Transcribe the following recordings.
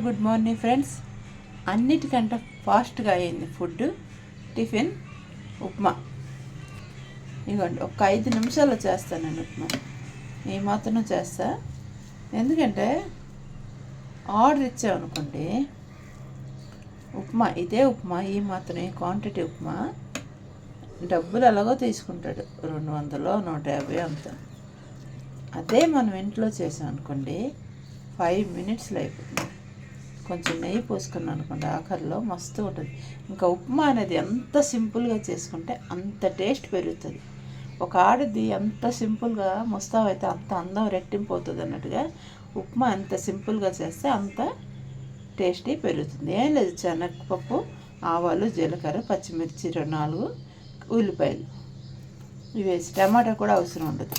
Good morning friends. అన్నిటికంటే ఫాస్ట్గా అయింది ఫుడ్ టిఫిన్ ఉప్మా. ఇవ్వండి, ఒక 5 నిమిషాల్లో చేస్తాను నేను ఉప్మా. ఈ మాత్రం చేస్తా. ఎందుకంటే ఆర్డర్ ఇచ్చామనుకోండి, ఉప్మా ఇదే ఉప్మా ఈ మాత్రం క్వాంటిటీ ఉప్మా డబ్బులు ఎలాగో తీసుకుంటాడు, 200 150 అంత. అదే మనం ఇంట్లో చేసాం అనుకోండి 5 మినిట్స్లో అయిపోతుంది. కొంచెం నెయ్యి పోసుకున్నాను అనుకోండి ఆఖరిలో మస్తు ఉంటుంది. ఇంకా ఉప్మా అనేది ఎంత సింపుల్గా చేసుకుంటే అంత టేస్ట్ పెరుగుతుంది. ఒక ఆడది ఎంత సింపుల్గా ముస్తాబైతే అంత అందం రెట్టింపు అవుతుంది అన్నట్టుగా ఉప్మా ఎంత సింపుల్గా చేస్తే అంత టేస్టీ పెరుగుతుంది. ఏం లేదు, శనగపప్పు, ఆవాలు, జీలకర్ర, పచ్చిమిర్చి 4 ఉల్లిపాయలు ఇవి వేసి, టమాటా కూడా అవసరం ఉండదు,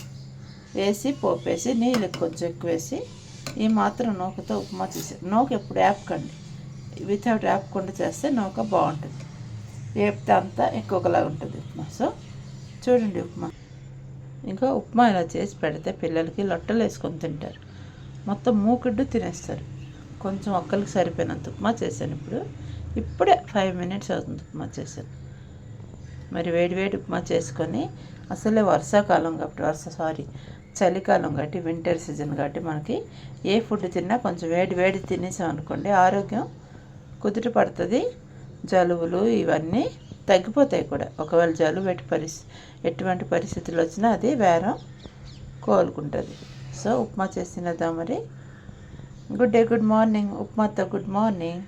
వేసి పోపేసి నీళ్ళు కొంచెం ఎక్కువ వేసి ఈ మాత్రం నూకతో ఉప్మా చేసారు. నూక ఎప్పుడు వేపకండి, వితౌట్ వేపకుండా చేస్తే నూక బాగుంటుంది. వేపితే అంతా ఇంకొకలాగా ఉంటుంది ఉప్మా. సో చూడండి ఉప్మా. ఇంకా ఉప్మా ఇలా చేసి పెడితే పిల్లలకి లొట్టలు వేసుకొని తింటారు, మొత్తం మూకిడ్డు తినేస్తారు. కొంచెం ఒక్కరికి సరిపోయినంత ఉప్మా చేశాను. ఇప్పుడే 5 మినిట్స్ అవుతుంది ఉప్మా చేశాను. మరి వేడి ఉప్మా చేసుకొని, అసలే వర్షాకాలం కాబట్టి చలికాలం కాబట్టి వింటర్ సీజన్ కాబట్టి మనకి ఏ ఫుడ్ తిన్నా కొంచెం వేడి తినేసాం అనుకోండి ఆరోగ్యం కుదుట పడుతుంది. జలుబులు ఇవన్నీ తగ్గిపోతాయి కూడా. ఒకవేళ జలుబు ఎటువంటి పరిస్థితులు వచ్చినా అది వేరం కోలుకుంటుంది. సో ఉప్మా చేసినదా మరి. Good day, good morning. ఉప్మాతో గుడ్ మార్నింగ్.